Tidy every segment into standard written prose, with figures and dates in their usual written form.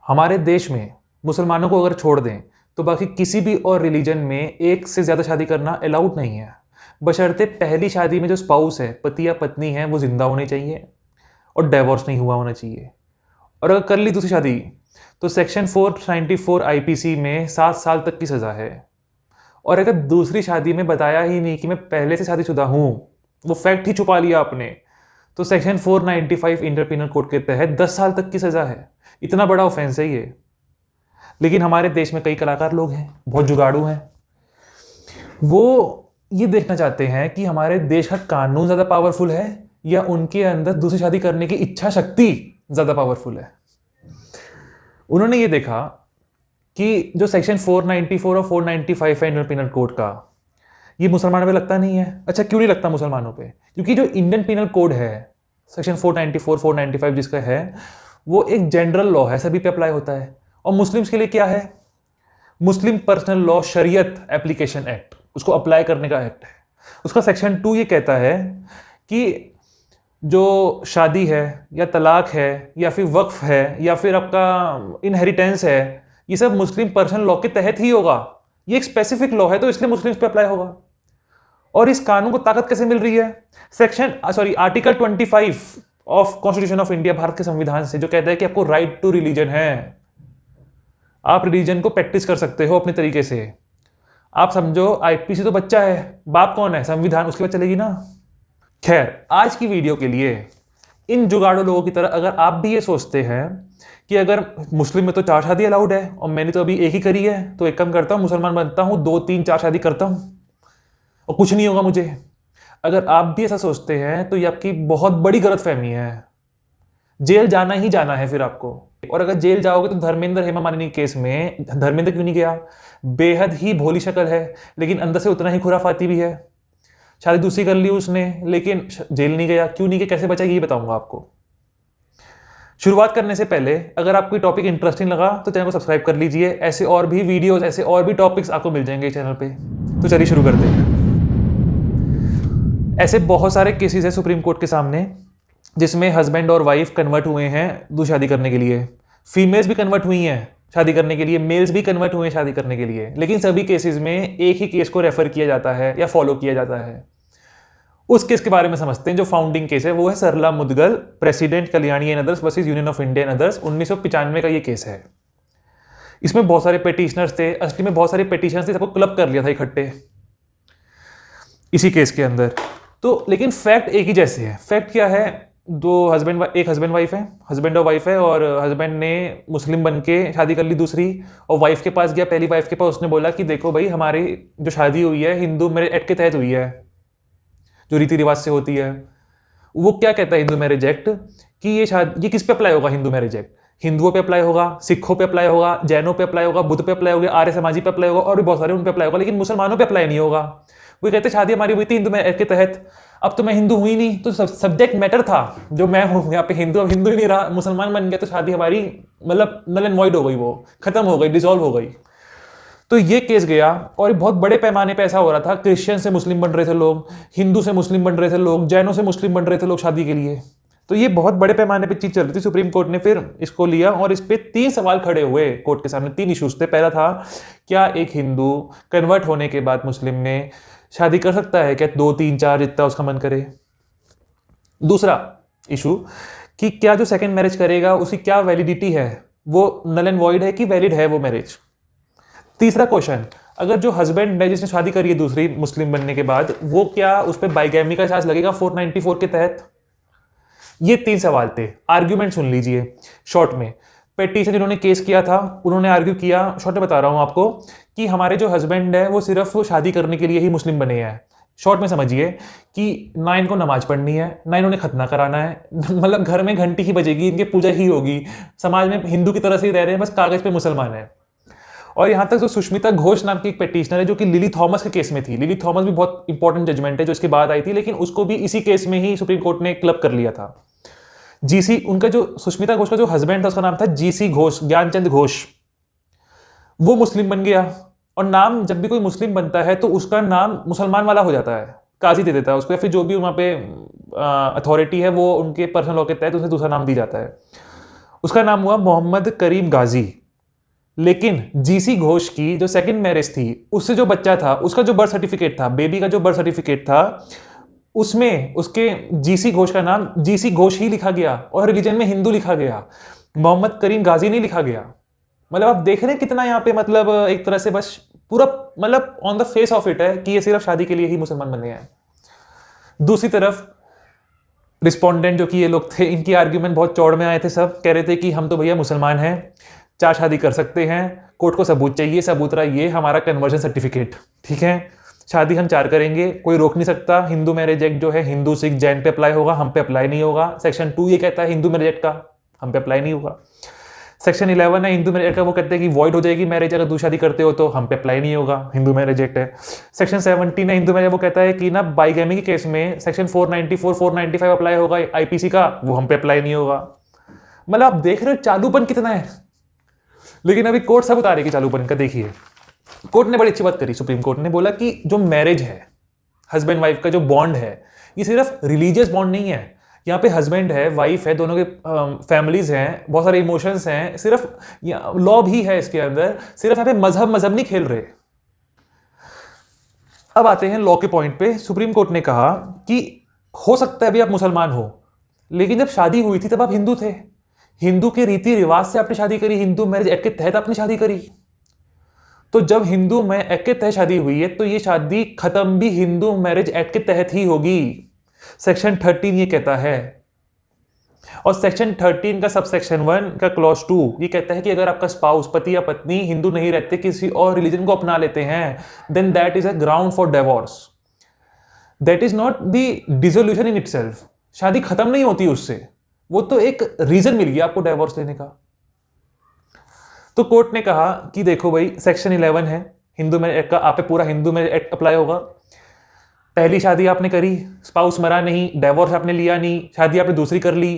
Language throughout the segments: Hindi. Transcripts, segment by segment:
हमारे देश में मुसलमानों को अगर छोड़ दें तो बाकी किसी भी और रिलीजन में एक से ज़्यादा शादी करना अलाउड नहीं है, बशर्ते पहली शादी में जो स्पाउस है, पति या पत्नी है, वो जिंदा होने चाहिए और डाइवोर्स नहीं हुआ होना चाहिए। और अगर कर ली दूसरी शादी तो सेक्शन 494 आईपीसी में 7 साल तक की सज़ा है। और अगर दूसरी शादी में बताया ही नहीं कि मैं पहले से शादीशुदा हूँ, वो फैक्ट ही छुपा लिया आपने, तो सेक्शन 495 इंडियन पिनल कोड के तहत 10 साल तक की सज़ा है। इतना बड़ा ऑफेंस है ये। लेकिन हमारे देश में कई कलाकार लोग हैं, बहुत जुगाड़ू हैं, वो ये देखना चाहते हैं कि हमारे देश का कानून ज़्यादा पावरफुल है या उनके अंदर दूसरी शादी करने की इच्छा शक्ति ज़्यादा पावरफुल है। उन्होंने ये देखा कि जो सेक्शन 494 और 495 है इंडियन पिनल कोड का, ये मुसलमानों पे लगता नहीं है। अच्छा, क्यों नहीं लगता मुसलमानों पे? क्योंकि जो इंडियन पिनल कोड है सेक्शन 494 495 जिसका है, वो एक जनरल लॉ है, सभी पे अप्लाई होता है। और मुस्लिम्स के लिए क्या है? मुस्लिम पर्सनल लॉ शरीयत एप्लीकेशन एक्ट, उसको अप्लाई करने का एक्ट है। उसका सेक्शन 2 ये कहता है कि जो शादी है या तलाक है या फिर वक्फ है या फिर आपका इनहेरिटेंस है, ये सब मुस्लिम पर्सनल लॉ के तहत ही होगा। ये एक स्पेसिफिक लॉ है, तो इसलिए मुस्लिम्स पे अप्लाई होगा। और इस कानून को ताकत कैसे मिल रही है? Article 25 of constitution of India, Bharat के संविधान से, जो कहता है कि आपको राइट टू रिलीजन है। आप रिलीजन को प्रैक्टिस कर सकते हो अपने तरीके से। आप समझो आईपीसी तो बच्चा है, बाप कौन है? संविधान, उसके बाद चलेगी ना। खैर, आज की वीडियो के लिए इन जुगाड़ू लोगों की तरह अगर आप भी ये सोचते हैं कि अगर मुस्लिम में तो 4 शादी अलाउड है और मैंने तो अभी एक ही करी है, तो एक काम करता हूं, मुसलमान बनता हूं, 2 3 4 शादी करता हूं और कुछ नहीं होगा मुझे। अगर आप भी ऐसा सोचते हैं तो ये आपकी बहुत बड़ी गलतफहमी है। जेल जाना ही जाना है फिर आपको। और अगर जेल जाओगे तो धर्मेंद्र हेमा मालिनी केस में धर्मेंद्र क्यों नहीं गया? बेहद ही भोली शक्ल है, लेकिन अंदर से उतना ही खुराफाती भी है। शादी दूसरी कर ली उसने, लेकिन जेल नहीं गया। क्यों नहीं गया, कैसे बचा, ये बताऊंगा आपको। शुरुआत करने से पहले अगर आपको टॉपिक इंटरेस्टिंग लगा तो चैनल को सब्सक्राइब कर लीजिए। ऐसे और भी वीडियोस, ऐसे और भी टॉपिक्स आपको मिल जाएंगे चैनल पे। तो चलिए शुरू करते हैं। ऐसे बहुत सारे केसेस हैं सुप्रीम कोर्ट के सामने जिसमें हस्बैंड और वाइफ कन्वर्ट हुए हैं दूसरी शादी करने के लिए। फीमेल्स भी कन्वर्ट हुई हैं शादी करने के लिए, मेल्स भी कन्वर्ट हुए हैं शादी करने के लिए। लेकिन सभी केसेस में एक ही केस को रेफर किया जाता है या फॉलो किया जाता है। उस केस के बारे में समझते हैं जो फाउंडिंग केस है। वो है Sarla Mudgal, president Kalyani and others versus Union of India and others, 1995 का ये केस है। इसमें बहुत सारे पेटिशनर्स थे, असली में बहुत सारे पेटिशनर्स थे, सबको क्लब कर लिया था इकट्ठे इसी केस के अंदर। तो लेकिन फैक्ट एक ही जैसे है। फैक्ट क्या है? एक हस्बैंड वाइफ है, हस्बैंड और वाइफ है, और हस्बैंड ने मुस्लिम बन के शादी कर ली दूसरी, और वाइफ के पास गया, पहली वाइफ के पास। उसने बोला कि देखो भाई, हमारी जो शादी हुई है हिंदू मैरिज एक्ट के तहत हुई है, जो रीति रिवाज से होती है। वो क्या कहता है हिंदू मैरिज एक्ट कि ये किस पे अप्लाई होगा? हिंदू मैरिज एक्ट हिंदुओं पे अप्लाई होगा, सिखों पे अप्लाई होगा, जैनों पे अप्लाई होगा, बुद्ध पे अप्लाई होगा, आर्य समाजी पे अप्लाई होगा, और भी बहुत सारे उन पे अप्लाई होगा, लेकिन मुसलमानों पे अप्लाई नहीं होगा। वो कहते शादी हमारी हुई थी हिंदू मैरिज एक्ट के तहत। अब तो मैं हिंदू हुई नहीं, तो सब्जेक्ट मैटर था जो मैं हूँ यहाँ पे हिंदू, अब हिंदू ही नहीं रहा, मुसलमान बन गया, तो शादी हमारी मतलब नल एंड वॉइड हो गई, वो खत्म हो गई, डिसॉल्व हो गई। तो ये केस गया और बहुत बड़े पैमाने पे ऐसा हो रहा था। क्रिश्चियन से मुस्लिम बन रहे थे लोग, हिंदू से मुस्लिम बन रहे थे लोग, जैनों से मुस्लिम बन रहे थे लोग शादी के लिए। तो ये बहुत बड़े पैमाने पे चीज चल रही थी। सुप्रीम कोर्ट ने फिर इसको लिया और इस पे 3 सवाल खड़े हुए कोर्ट के सामने, 3 इश्यूज थे। पहला था, क्या एक हिंदू कन्वर्ट होने के बाद मुस्लिम में शादी कर सकता है क्या 2 3 4 जितना उसका मन करे? दूसरा इशू कि क्या जो सेकंड मैरिज करेगा उसकी क्या वैलिडिटी है, वो नल एंड वॉइड है कि वैलिड है वो मैरिज? तीसरा क्वेश्चन, अगर जो हस्बैंड है जिसने शादी करी है दूसरी मुस्लिम बनने के बाद, वो क्या उस पर बाइगैमी का चार्ज लगेगा 494 के तहत? ये 3 सवाल थे। आर्ग्यूमेंट सुन लीजिए शॉर्ट में। पेटिशन जिन्होंने केस किया था उन्होंने आर्ग्यू किया, शॉर्ट में बता रहा हूं आपको, कि हमारे जो हस्बैंड है वो सिर्फ शादी करने के लिए ही मुस्लिम बने हैं। शॉर्ट में समझिए कि ना इनको नमाज पढ़नी है, ना इन्होंने खतना कराना है, मतलब घर में घंटी ही बजेगी, इनकी पूजा ही होगी, समाज में हिंदू की तरह से ही रह रहे हैं, बस कागज पे मुसलमान है। और यहां तक जो सुष्मिता घोष नाम की एक पेटिशनर है जो कि लिली थॉमस के केस में थी। लिली थॉमस भी बहुत इंपॉर्टेंट जजमेंट है जो इसके बाद आई थी, लेकिन उसको भी इसी केस में ही सुप्रीम कोर्ट ने क्लब कर लिया था। जीसी, उनका जो सुष्मिता घोष का जो हस्बैंड था उसका नाम था जीसी घोष, ज्ञानचंद घोष। वो मुस्लिम बन गया, और नाम जब भी कोई मुस्लिम बनता है तो उसका नाम मुसलमान वाला हो जाता है, काजी दे देता है उसको, या फिर जो भी वहां पे अथॉरिटी है वो उनके पर्सनल लॉ के तहत उसे दूसरा नाम दी जाता है। उसका नाम हुआ मोहम्मद करीम गाजी। लेकिन जीसी घोष की जो सेकंड मैरिज थी, उससे जो बच्चा था, उसका जो बर्थ सर्टिफिकेट था, बेबी का जो बर्थ सर्टिफिकेट था, उसमें उसके जीसी घोष का नाम जीसी घोष ही लिखा गया और रिलीजन में हिंदू लिखा गया, मोहम्मद करीम गाजी नहीं लिखा गया। मतलब आप देख रहे हैं कितना यहाँ पे मतलब एक तरह से बस पूरा मतलब on the face of it है कि ये सिर्फ शादी के लिए ही मुसलमान बने हैं। दूसरी तरफ रिस्पोंडेंट जो कि ये लोग थे, इनकी आर्ग्यूमेंट बहुत चौड़ में आए थे। सब कह रहे थे कि हम तो भैया मुसलमान हैं, 4 शादी कर सकते हैं, कोर्ट को सबूत चाहिए, सबूत रहा ये हमारा कन्वर्जन सर्टिफिकेट, ठीक है, शादी हम 4 करेंगे, कोई रोक नहीं सकता। हिंदू मैरिज एक्ट जो है हिंदू सिख जैन पे अप्लाई होगा, हम पे अप्लाई नहीं होगा। सेक्शन 2 ये कहता है हिंदू मैरिज एक्ट का, हम पे अप्लाई नहीं होगा। सेक्शन 11 है हिंदू मैरिज एक्ट का, वो कहते हैं कि वॉइड हो जाएगी मैरिज अगर दूसरी शादी करते हो तो, हम पे अप्लाई नहीं होगा, हिंदू मैरिज एक्ट है। सेक्शन 17 है हिंदू मैरिज, वो कहता है कि ना बाइगैमी के केस में सेक्शन 494 495 अप्लाई होगा आईपीसी का, वो हम पे अप्लाई नहीं होगा। मतलब आप देख रहे हो चालूपन कितना है। लेकिन अभी कोर्ट सब बता रही है कि चालूपन का। देखिए कोर्ट ने बड़ी अच्छी बात करी, सुप्रीम कोर्ट ने बोला कि जो मैरिज है, हस्बैंड वाइफ का जो बॉन्ड है, ये सिर्फ रिलीजियस बॉन्ड नहीं है। यहाँ पे हस्बैंड है, वाइफ है, दोनों के फैमिलीज हैं, बहुत सारे इमोशंस हैं, सिर्फ लॉ भी है इसके अंदर, सिर्फ यहाँ पे मजहब नहीं खेल रहे। अब आते हैं लॉ के पॉइंट पे। सुप्रीम कोर्ट ने कहा कि हो सकता है अभी आप मुसलमान हो, लेकिन जब शादी हुई थी तब आप हिंदू थे, हिंदू के रीति रिवाज से आपने शादी करी, हिंदू मैरिज एक्ट के तहत आपने शादी करी। तो जब हिंदू में एक्ट के तहत शादी हुई है तो ये शादी खत्म भी हिंदू मैरिज एक्ट के तहत ही होगी। सेक्शन 13 ये कहता है, और सेक्शन 13 का सब सेक्शन 1 का क्लॉज 2 ये कहता है कि अगर आपका स्पाउस, पति या पत्नी हिंदू नहीं रहते, किसी और रिलीजन को अपना लेते हैं, then that is a ground for divorce. That is not the dissolution in itself. शादी खत्म नहीं होती उससे, वो तो एक रीजन मिल गया आपको डिवोर्स लेने का। तो कोर्ट ने कहा कि देखो भाई सेक्शन 11 है हिंदू मैरिज एक्ट का, आप पे पूरा हिंदू मैरिज एक्ट अप्लाई होगा। पहली शादी आपने करी, स्पाउस मरा नहीं, डिवोर्स आपने लिया नहीं, शादी आपने दूसरी कर ली,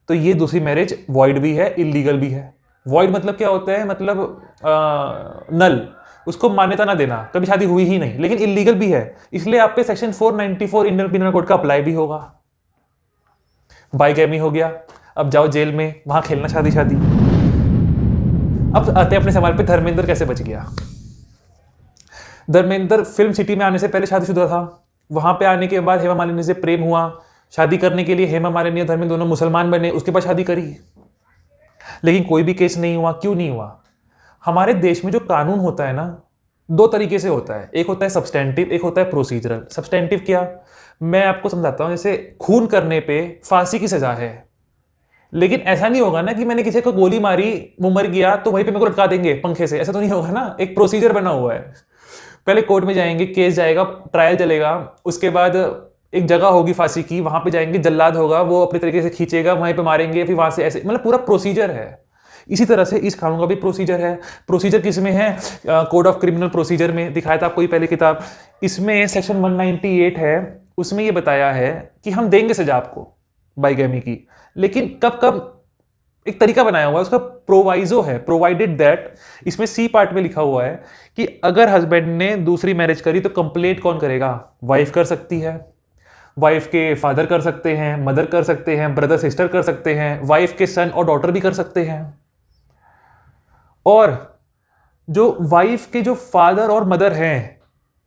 तो ये दूसरी मैरिज वॉइड भी है, इलीगल भी है। वॉइड मतलब क्या होता है, मतलब नल, उसको मान्यता ना देना, कभी शादी हुई ही नहीं, लेकिन इलीगल भी है, इसलिए आप पे सेक्शन 494 इंडियन पिनल कोड का अप्लाई भी होगा। बाइगैमी हो गया, अब जाओ जेल में, वहां खेलना शादी शादी। अब आते हैं अपने सवाल पे, धर्मेंद्र कैसे बच गया। धर्मेंद्र फिल्म सिटी में आने से पहले शादीशुदा था, वहां पे आने के बाद हेमा मालिनी से प्रेम हुआ, शादी करने के लिए हेमा मालिनी और धर्मेंद्र दोनों मुसलमान बने, उसके बाद शादी करी, लेकिन कोई भी केस नहीं हुआ। क्यों नहीं हुआ? हमारे देश में जो कानून होता है ना, 2 तरीके से होता है, एक होता है सब्सटेंटिव, एक होता है प्रोसीजरल। सब्सटेंटिव क्या, मैं आपको समझाता हूं। जैसे खून करने पे फांसी की सजा है, लेकिन ऐसा नहीं होगा ना कि मैंने किसी को गोली मारी, वो मर गया तो वहीं पे मेरे को लटका देंगे पंखे से, ऐसा तो नहीं होगा ना। एक प्रोसीजर बना हुआ है, पहले कोर्ट में जाएंगे, केस जाएगा, ट्रायल चलेगा, उसके बाद एक जगह होगी फांसी की, वहां पे जाएंगे, जल्लाद होगा, वो अपने तरीके से खींचेगा, वहीं पे मारेंगे, फिर वहां से ऐसे, मतलब पूरा प्रोसीजर है। इसी तरह से इस कानून का भी प्रोसीजर है। प्रोसीजर किस में है? कोड ऑफ क्रिमिनल प्रोसीजर में, दिखाया था आपको ये पहले किताब। इसमें सेक्शन 198 है, उसमें ये बताया है कि हम देंगे सजा आपको बाइगैमी की, लेकिन कब कब एक तरीका बनाया हुआ है, उसका प्रोवाइजो है, प्रोवाइडेड दैट, इसमें सी पार्ट में लिखा हुआ है कि अगर हस्बैंड ने दूसरी मैरिज करी तो कंप्लेंट कौन करेगा? वाइफ कर सकती है, वाइफ के फादर कर सकते हैं, मदर कर सकते हैं, ब्रदर सिस्टर कर सकते हैं, वाइफ के सन और डॉटर भी कर सकते हैं। और जो वाइफ के जो फादर और मदर हैं,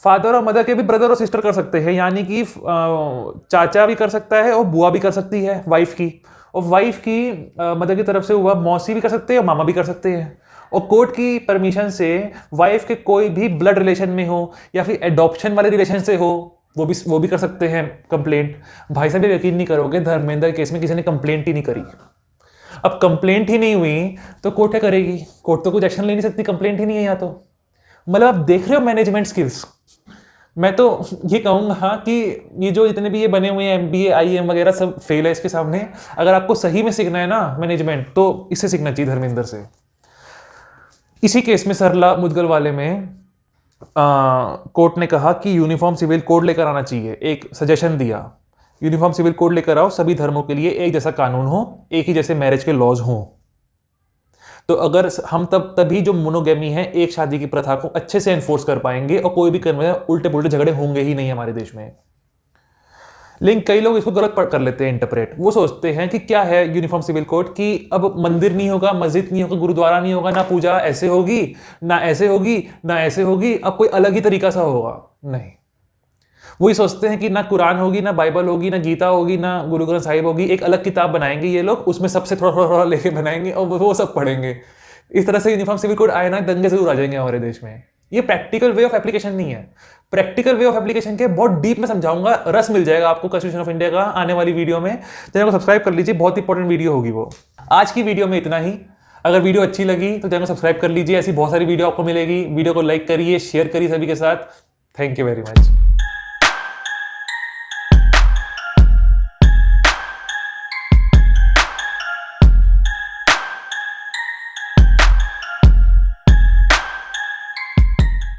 फादर और मदर के भी ब्रदर और सिस्टर कर सकते हैं, यानी कि चाचा भी कर सकता है और बुआ भी कर सकती है वाइफ की, और वाइफ की मदर की तरफ से हुआ मौसी भी कर सकते हैं और मामा भी कर सकते हैं। और कोर्ट की परमिशन से वाइफ के कोई भी ब्लड रिलेशन में हो या फिर एडॉप्शन वाले रिलेशन से हो, वो भी कर सकते हैं कंप्लेंट। भाई साहब यकीन नहीं करोगे, धर्मेंद्र केस में किसी ने कंप्लेंट ही नहीं करी। अब कंप्लेंट ही नहीं हुई तो कोर्ट क्या करेगी? कोर्ट तो कुछ एक्शन ले नहीं सकती, कंप्लेंट ही नहीं है यहाँ तो। मतलब आप देख रहे हो मैनेजमेंट स्किल्स। मैं तो ये कहूँगा कि ये जो जितने भी ये बने हुए हैं MBA IAM वगैरह सब फेल है इसके सामने। अगर आपको सही में सीखना है ना मैनेजमेंट, तो इससे सीखना चाहिए धर्मेंद्र से। इसी केस में सरला मुदगल वाले में कोर्ट ने कहा कि यूनिफॉर्म सिविल कोड लेकर आना चाहिए, एक सजेशन दिया, यूनिफॉर्म सिविल कोड लेकर आओ, सभी धर्मों के लिए एक जैसा कानून हो, एक ही जैसे मैरिज के लॉज हों। तो अगर हम तभी जो मोनोगेमी है, एक शादी की प्रथा को अच्छे से एनफोर्स कर पाएंगे और कोई भी कन्वर्जन उल्टे पुल्टे झगड़े होंगे ही नहीं हमारे देश में। लेकिन कई लोग इसको गलत कर लेते हैं इंटरप्रेट। वो सोचते हैं कि क्या है यूनिफॉर्म सिविल कोड, कि अब मंदिर नहीं होगा, मस्जिद नहीं होगा, गुरुद्वारा नहीं होगा, ना पूजा ऐसे होगी, ना ऐसे होगी, ना ऐसे होगी, अब कोई अलग ही तरीका सा होगा। नहीं, वही सोचते हैं कि ना कुरान होगी, ना बाइबल होगी, ना गीता होगी, ना गुरु ग्रंथ साहिब होगी, एक अलग किताब बनाएंगे ये लोग, उसमें सबसे थोड़ा थोड़ा थोड़ा लेके बनाएंगे और वो सब पढ़ेंगे। इस तरह से यूनिफॉर्म सिविल कोड आए ना, दंगे जरूर आ जाएंगे हमारे देश में। ये प्रैक्टिकल वे ऑफ एप्लीकेशन नहीं है। प्रैक्टिकल वे ऑफ एप्लीकेशन के बहुत डीप में समझाऊंगा, रस मिल जाएगा आपको कॉन्स्टिट्यूशन ऑफ इंडिया का आने वाली वीडियो में। चैनल को सब्सक्राइब कर लीजिए, बहुत इंपॉर्टेंट वीडियो होगी वो। आज की वीडियो में इतना ही। अगर वीडियो अच्छी लगी तो चैनल को सब्सक्राइब कर लीजिए, ऐसी बहुत सारी वीडियो आपको मिलेगी। वीडियो को लाइक करिए, शेयर करिए सभी के साथ। Thank you very much.